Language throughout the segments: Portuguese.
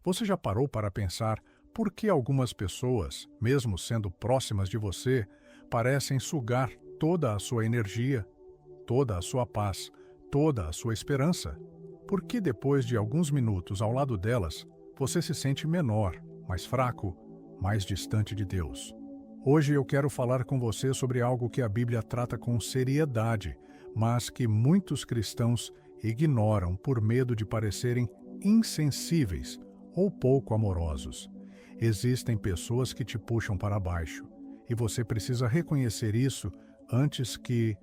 Você já parou para pensar por que algumas pessoas, mesmo sendo próximas de você, parecem sugar toda a sua energia, toda a sua paz, toda a sua esperança? Por que depois de alguns minutos ao lado delas, você se sente menor, mais fraco, mais distante de Deus? Hoje eu quero falar com você sobre algo que a Bíblia trata com seriedade, mas que muitos cristãos ignoram por medo de parecerem insensíveis ou pouco amorosos. Existem pessoas que te puxam para baixo, e você precisa reconhecer isso antes que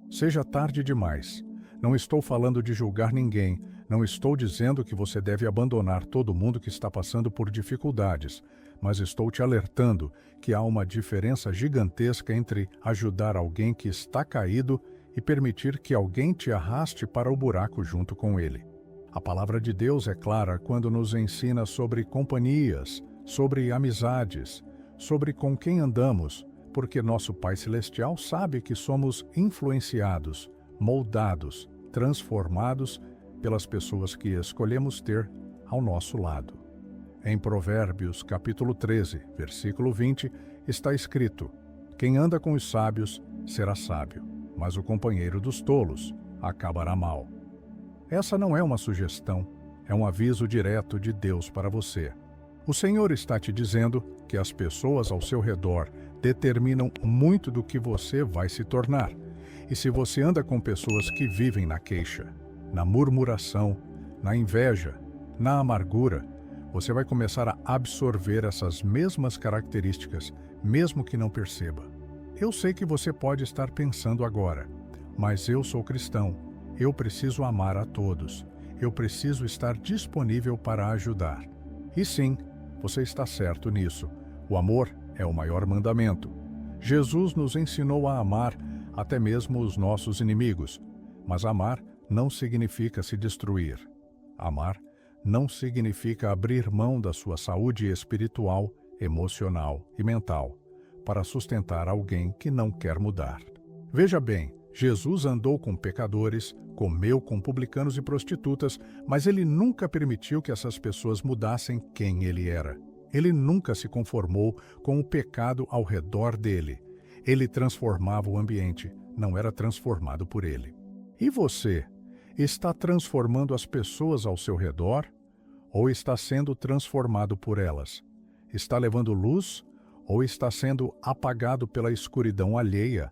seja tarde demais. Não estou falando de julgar ninguém, não estou dizendo que você deve abandonar todo mundo que está passando por dificuldades, mas estou te alertando que há uma diferença gigantesca entre ajudar alguém que está caído e permitir que alguém te arraste para o buraco junto com ele. A palavra de Deus é clara quando nos ensina sobre companhias, sobre amizades, sobre com quem andamos, porque nosso Pai Celestial sabe que somos influenciados, moldados, transformados pelas pessoas que escolhemos ter ao nosso lado. Em Provérbios, capítulo 13, versículo 20, está escrito: quem anda com os sábios será sábio, mas o companheiro dos tolos acabará mal. Essa não é uma sugestão, é um aviso direto de Deus para você. O Senhor está te dizendo que as pessoas ao seu redor determinam muito do que você vai se tornar. E se você anda com pessoas que vivem na queixa, na murmuração, na inveja, na amargura, você vai começar a absorver essas mesmas características, mesmo que não perceba. Eu sei que você pode estar pensando agora, mas eu sou cristão, eu preciso amar a todos, eu preciso estar disponível para ajudar. E sim, você está certo nisso. O amor é o maior mandamento. Jesus nos ensinou a amar até mesmo os nossos inimigos. Mas amar não significa se destruir. Amar não significa abrir mão da sua saúde espiritual, emocional e mental para sustentar alguém que não quer mudar. Veja bem, Jesus andou com pecadores, comeu com publicanos e prostitutas, mas ele nunca permitiu que essas pessoas mudassem quem ele era. Ele nunca se conformou com o pecado ao redor dele. Ele transformava o ambiente, não era transformado por ele. E você? Está transformando as pessoas ao seu redor? Ou está sendo transformado por elas? Está levando luz? Ou está sendo apagado pela escuridão alheia?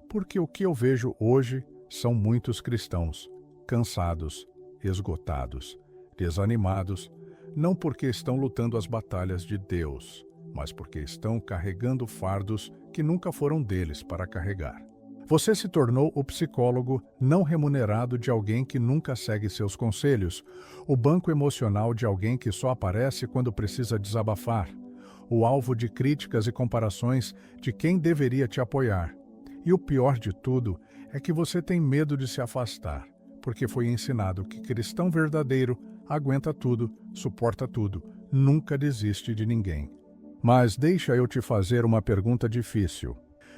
Porque o que eu vejo hoje são muitos cristãos, cansados, esgotados, desanimados, não porque estão lutando as batalhas de Deus, mas porque estão carregando fardos que nunca foram deles para carregar. Você se tornou o psicólogo não remunerado de alguém que nunca segue seus conselhos, o banco emocional de alguém que só aparece quando precisa desabafar, o alvo de críticas e comparações de quem deveria te apoiar. E o pior de tudo é que você tem medo de se afastar, porque foi ensinado que cristão verdadeiro aguenta tudo, suporta tudo, nunca desiste de ninguém. Mas deixa eu te fazer uma pergunta difícil.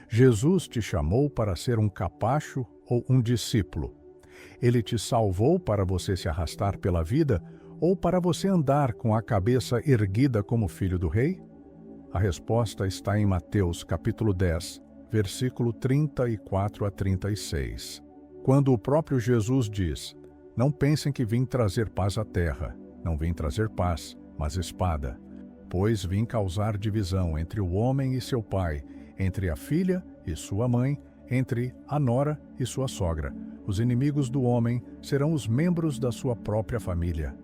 Jesus te chamou para ser um capacho ou um discípulo? Ele te salvou para você se arrastar pela vida ou para você andar com a cabeça erguida como filho do rei? A resposta está em Mateus capítulo 10, versículo 34 a 36. Quando o próprio Jesus diz: não pensem que vim trazer paz à terra. Não vim trazer paz, mas espada. Pois vim causar divisão entre o homem e seu pai, entre a filha e sua mãe, entre a nora e sua sogra. Os inimigos do homem serão os membros da sua própria família.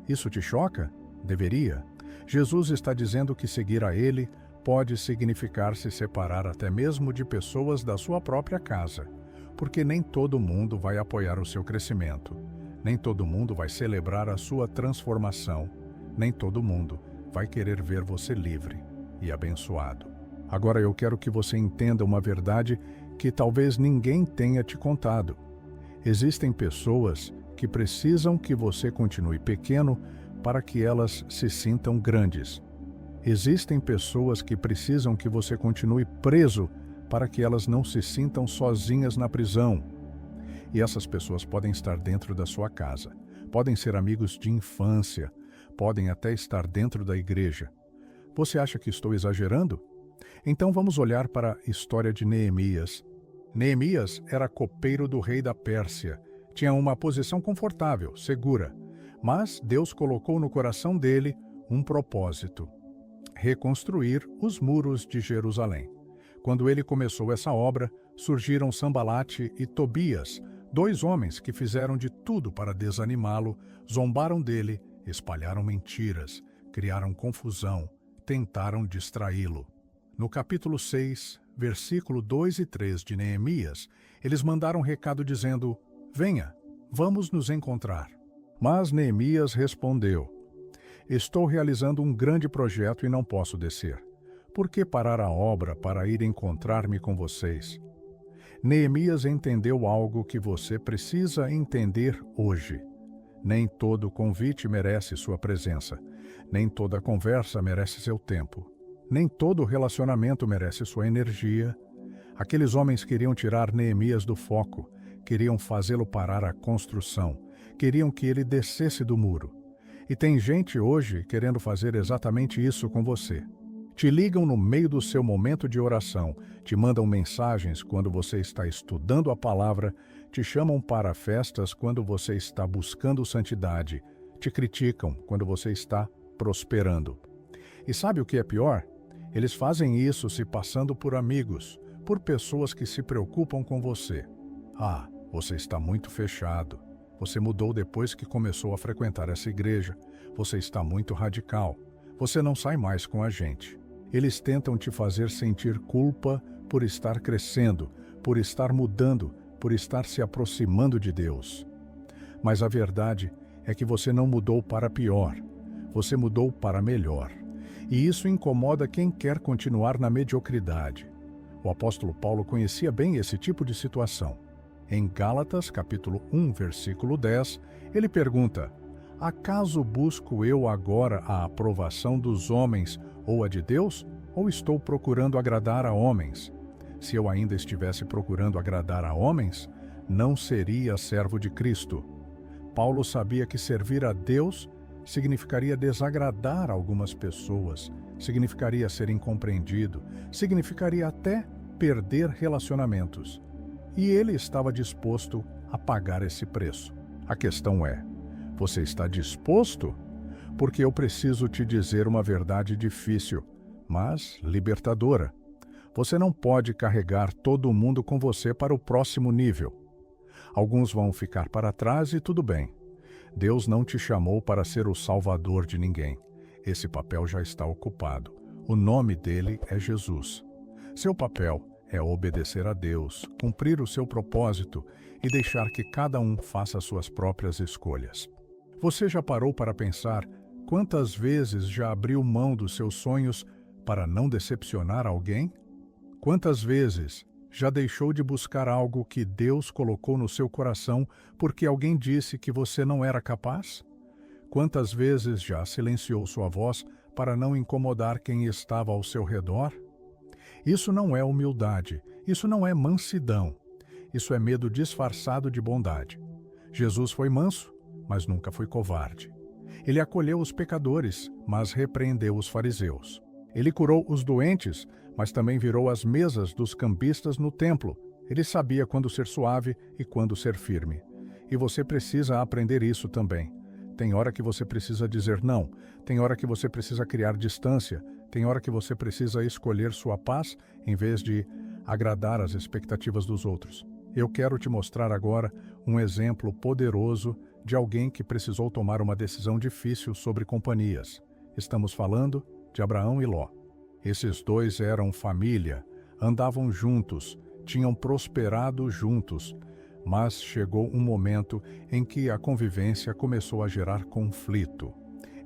Isso te choca? Deveria. Jesus está dizendo que seguir a ele pode significar se separar até mesmo de pessoas da sua própria casa, porque nem todo mundo vai apoiar o seu crescimento, nem todo mundo vai celebrar a sua transformação, nem todo mundo vai querer ver você livre e abençoado. Agora eu quero que você entenda uma verdade que talvez ninguém tenha te contado. Existem pessoas que precisam que você continue pequeno para que elas se sintam grandes. Existem pessoas que precisam que você continue preso para que elas não se sintam sozinhas na prisão. E essas pessoas podem estar dentro da sua casa, podem ser amigos de infância, podem até estar dentro da igreja. Você acha que estou exagerando? Então vamos olhar para a história de Neemias. Neemias era copeiro do rei da Pérsia. Tinha uma posição confortável, segura. Mas Deus colocou no coração dele um propósito: reconstruir os muros de Jerusalém. Quando ele começou essa obra, surgiram Sambalate e Tobias, dois homens que fizeram de tudo para desanimá-lo, zombaram dele, espalharam mentiras, criaram confusão, tentaram distraí-lo. No capítulo 6, versículo 2 e 3 de Neemias, eles mandaram um recado dizendo: venha, vamos nos encontrar. Mas Neemias respondeu: estou realizando um grande projeto e não posso descer. Por que parar a obra para ir encontrar-me com vocês? Neemias entendeu algo que você precisa entender hoje. Nem todo convite merece sua presença. Nem toda conversa merece seu tempo. Nem todo relacionamento merece sua energia. Aqueles homens queriam tirar Neemias do foco, queriam fazê-lo parar a construção, queriam que ele descesse do muro. E tem gente hoje querendo fazer exatamente isso com você. Te ligam no meio do seu momento de oração, te mandam mensagens quando você está estudando a palavra, te chamam para festas quando você está buscando santidade, te criticam quando você está prosperando. E sabe o que é pior? Eles fazem isso se passando por amigos, por pessoas que se preocupam com você. Ah, você está muito fechado. Você mudou depois que começou a frequentar essa igreja. Você está muito radical. Você não sai mais com a gente. Eles tentam te fazer sentir culpa por estar crescendo, por estar mudando, por estar se aproximando de Deus. Mas a verdade é que você não mudou para pior. Você mudou para melhor. E isso incomoda quem quer continuar na mediocridade. O apóstolo Paulo conhecia bem esse tipo de situação. Em Gálatas, capítulo 1, versículo 10, ele pergunta: acaso busco eu agora a aprovação dos homens ou a de Deus, ou estou procurando agradar a homens? Se eu ainda estivesse procurando agradar a homens, não seria servo de Cristo. Paulo sabia que servir a Deus significaria desagradar algumas pessoas, significaria ser incompreendido, significaria até perder relacionamentos. E ele estava disposto a pagar esse preço. A questão é: você está disposto? Porque eu preciso te dizer uma verdade difícil, mas libertadora. Você não pode carregar todo mundo com você para o próximo nível. Alguns vão ficar para trás e tudo bem. Deus não te chamou para ser o salvador de ninguém. Esse papel já está ocupado. O nome dele é Jesus. Seu papel é obedecer a Deus, cumprir o seu propósito e deixar que cada um faça suas próprias escolhas. Você já parou para pensar quantas vezes já abriu mão dos seus sonhos para não decepcionar alguém? Quantas vezes já deixou de buscar algo que Deus colocou no seu coração porque alguém disse que você não era capaz? Quantas vezes já silenciou sua voz para não incomodar quem estava ao seu redor? Isso não é humildade, isso não é mansidão, isso é medo disfarçado de bondade. Jesus foi manso, mas nunca foi covarde. Ele acolheu os pecadores, mas repreendeu os fariseus. Ele curou os doentes, mas também virou as mesas dos cambistas no templo. Ele sabia quando ser suave e quando ser firme. E você precisa aprender isso também. Tem hora que você precisa dizer não, tem hora que você precisa criar distância, tem hora que você precisa escolher sua paz em vez de agradar as expectativas dos outros. Eu quero te mostrar agora um exemplo poderoso de alguém que precisou tomar uma decisão difícil sobre companhias. Estamos falando de Abraão e Ló. Esses dois eram família, andavam juntos, tinham prosperado juntos, mas chegou um momento em que a convivência começou a gerar conflito.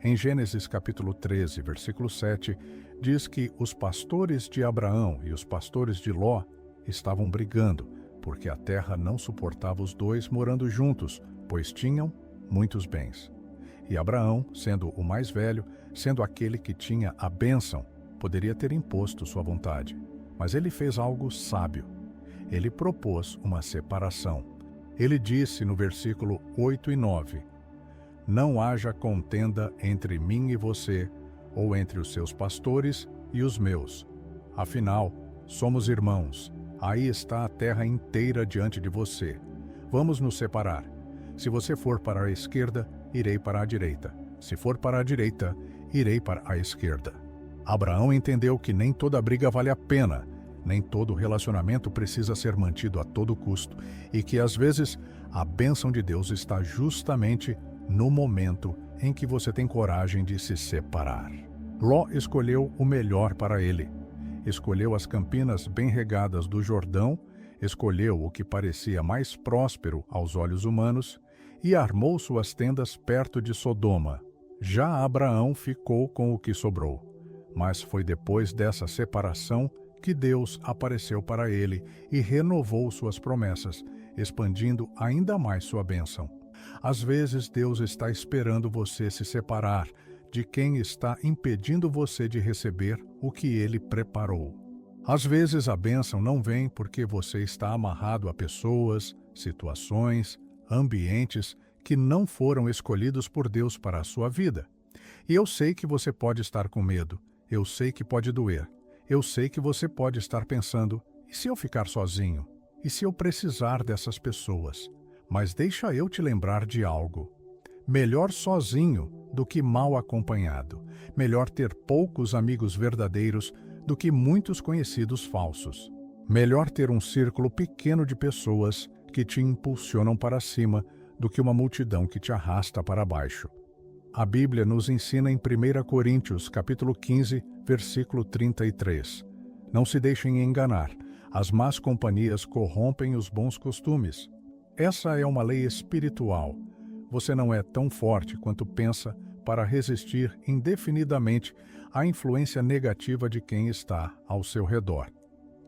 Em Gênesis capítulo 13, versículo 7, diz que os pastores de Abraão e os pastores de Ló estavam brigando, porque a terra não suportava os dois morando juntos, pois tinham muitos bens. E Abraão, sendo o mais velho, sendo aquele que tinha a bênção, poderia ter imposto sua vontade. Mas ele fez algo sábio. Ele propôs uma separação. Ele disse no versículo 8 e 9, não haja contenda entre mim e você, ou entre os seus pastores e os meus. Afinal, somos irmãos. Aí está a terra inteira diante de você. Vamos nos separar. Se você for para a esquerda, irei para a direita. Se for para a direita, irei para a esquerda. Abraão entendeu que nem toda briga vale a pena, nem todo relacionamento precisa ser mantido a todo custo, e que às vezes a bênção de Deus está justamente no momento em que você tem coragem de se separar. Ló escolheu o melhor para ele. Escolheu as campinas bem regadas do Jordão, escolheu o que parecia mais próspero aos olhos humanos e armou suas tendas perto de Sodoma. Já Abraão ficou com o que sobrou. Mas foi depois dessa separação que Deus apareceu para ele e renovou suas promessas, expandindo ainda mais sua bênção. Às vezes Deus está esperando você se separar de quem está impedindo você de receber o que Ele preparou. Às vezes a bênção não vem porque você está amarrado a pessoas, situações, ambientes que não foram escolhidos por Deus para a sua vida. E eu sei que você pode estar com medo, eu sei que pode doer, eu sei que você pode estar pensando, e se eu ficar sozinho? E se eu precisar dessas pessoas? Mas deixa eu te lembrar de algo. Melhor sozinho do que mal acompanhado. Melhor ter poucos amigos verdadeiros do que muitos conhecidos falsos. Melhor ter um círculo pequeno de pessoas que te impulsionam para cima do que uma multidão que te arrasta para baixo. A Bíblia nos ensina em 1 Coríntios, capítulo 15, versículo 33. Não se deixem enganar. As más companhias corrompem os bons costumes. Essa é uma lei espiritual. Você não é tão forte quanto pensa para resistir indefinidamente à influência negativa de quem está ao seu redor.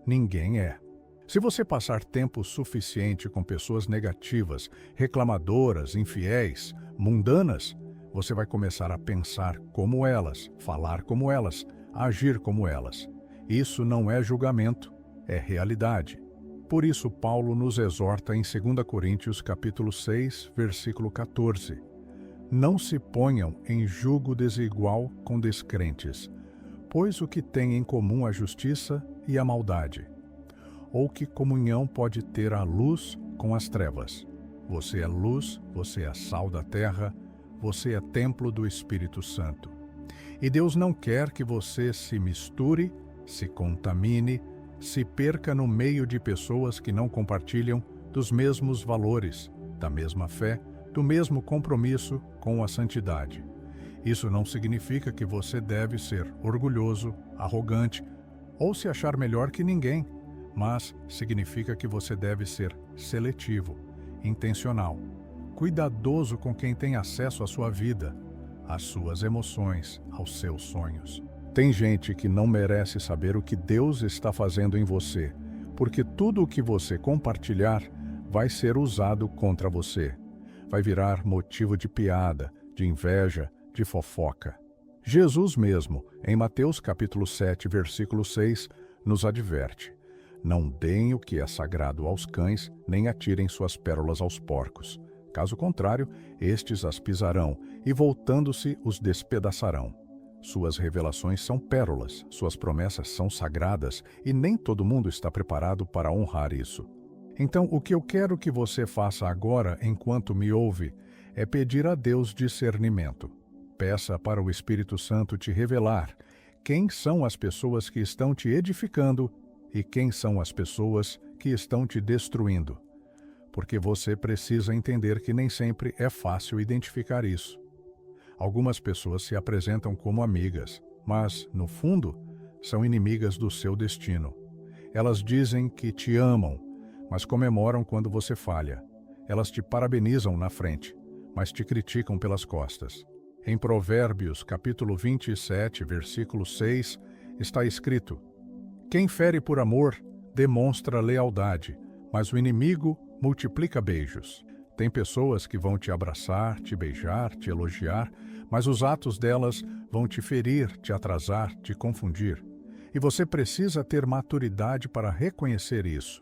Ninguém é. Se você passar tempo suficiente com pessoas negativas, reclamadoras, infiéis, mundanas, você vai começar a pensar como elas, falar como elas, agir como elas. Isso não é julgamento, é realidade. Por isso, Paulo nos exorta em 2 Coríntios capítulo 6, versículo 14. Não se ponham em julgo desigual com descrentes, pois o que tem em comum a justiça e a maldade? Ou que comunhão pode ter a luz com as trevas? Você é luz, você é sal da terra, você é templo do Espírito Santo. E Deus não quer que você se misture, se contamine, se perca no meio de pessoas que não compartilham dos mesmos valores, da mesma fé, do mesmo compromisso com a santidade. Isso não significa que você deve ser orgulhoso, arrogante ou se achar melhor que ninguém, mas significa que você deve ser seletivo, intencional, cuidadoso com quem tem acesso à sua vida, às suas emoções, aos seus sonhos. Tem gente que não merece saber o que Deus está fazendo em você, porque tudo o que você compartilhar vai ser usado contra você. Vai virar motivo de piada, de inveja, de fofoca. Jesus mesmo, em Mateus capítulo 7, versículo 6, nos adverte: não deem o que é sagrado aos cães, nem atirem suas pérolas aos porcos. Caso contrário, estes as pisarão e, voltando-se, os despedaçarão. Suas revelações são pérolas, suas promessas são sagradas e nem todo mundo está preparado para honrar isso. Então, o que eu quero que você faça agora, enquanto me ouve, é pedir a Deus discernimento. Peça para o Espírito Santo te revelar quem são as pessoas que estão te edificando e quem são as pessoas que estão te destruindo. Porque você precisa entender que nem sempre é fácil identificar isso. Algumas pessoas se apresentam como amigas, mas, no fundo, são inimigas do seu destino. Elas dizem que te amam, mas comemoram quando você falha. Elas te parabenizam na frente, mas te criticam pelas costas. Em Provérbios, capítulo 27, versículo 6, está escrito: quem fere por amor demonstra lealdade, mas o inimigo multiplica beijos. Tem pessoas que vão te abraçar, te beijar, te elogiar, mas os atos delas vão te ferir, te atrasar, te confundir. E você precisa ter maturidade para reconhecer isso.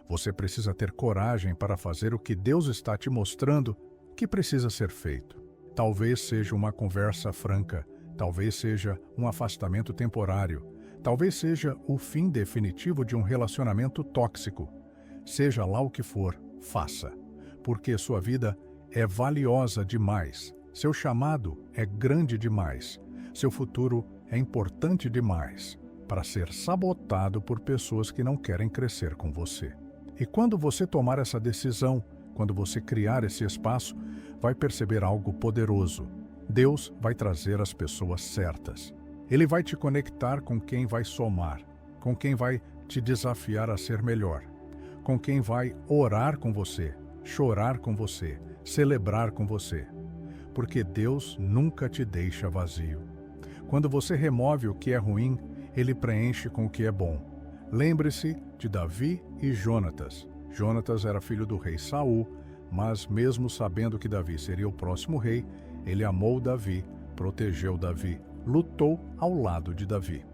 Você precisa ter coragem para fazer o que Deus está te mostrando que precisa ser feito. Talvez seja uma conversa franca, talvez seja um afastamento temporário, talvez seja o fim definitivo de um relacionamento tóxico. Seja lá o que for, faça, porque sua vida é valiosa demais, seu chamado é grande demais, seu futuro é importante demais para ser sabotado por pessoas que não querem crescer com você. E quando você tomar essa decisão, quando você criar esse espaço, vai perceber algo poderoso. Deus vai trazer as pessoas certas. Ele vai te conectar com quem vai somar, com quem vai te desafiar a ser melhor, com quem vai orar com você, chorar com você, celebrar com você. Porque Deus nunca te deixa vazio. Quando você remove o que é ruim, Ele preenche com o que é bom. Lembre-se de Davi e Jonatas. Jonatas era filho do rei Saul, mas mesmo sabendo que Davi seria o próximo rei, ele amou Davi, protegeu Davi, lutou ao lado de Davi.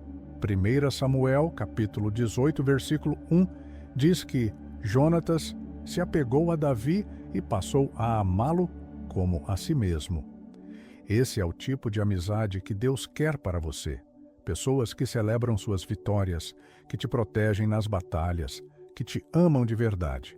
1 Samuel, capítulo 18, versículo 1, diz que Jonatas se apegou a Davi e passou a amá-lo como a si mesmo. Esse é o tipo de amizade que Deus quer para você. Pessoas que celebram suas vitórias, que te protegem nas batalhas, que te amam de verdade.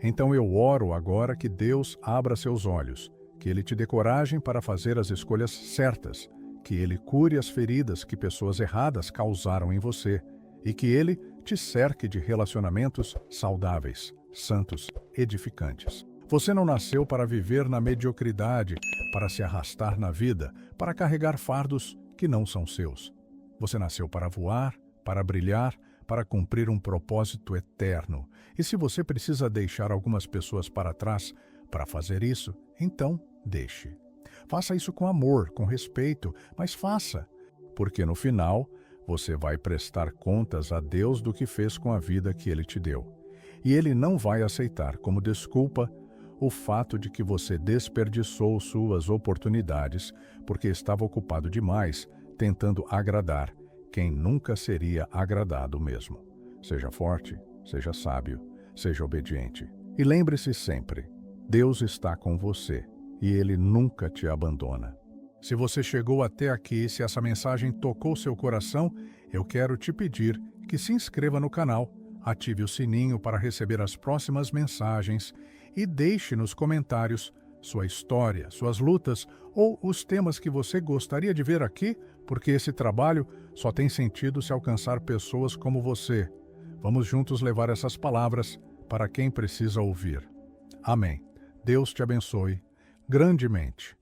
Então eu oro agora que Deus abra seus olhos, que Ele te dê coragem para fazer as escolhas certas, que Ele cure as feridas que pessoas erradas causaram em você e que Ele te cerque de relacionamentos saudáveis, santos, edificantes. Você não nasceu para viver na mediocridade, para se arrastar na vida, para carregar fardos que não são seus. Você nasceu para voar, para brilhar, para cumprir um propósito eterno. E se você precisa deixar algumas pessoas para trás para fazer isso, então deixe. Faça isso com amor, com respeito, mas faça, porque no final você vai prestar contas a Deus do que fez com a vida que Ele te deu. E Ele não vai aceitar como desculpa o fato de que você desperdiçou suas oportunidades porque estava ocupado demais tentando agradar quem nunca seria agradado mesmo. Seja forte, seja sábio, seja obediente. E lembre-se sempre, Deus está com você e Ele nunca te abandona. Se você chegou até aqui, se essa mensagem tocou seu coração, eu quero te pedir que se inscreva no canal, ative o sininho para receber as próximas mensagens e deixe nos comentários sua história, suas lutas ou os temas que você gostaria de ver aqui, porque esse trabalho só tem sentido se alcançar pessoas como você. Vamos juntos levar essas palavras para quem precisa ouvir. Amém. Deus te abençoe grandemente.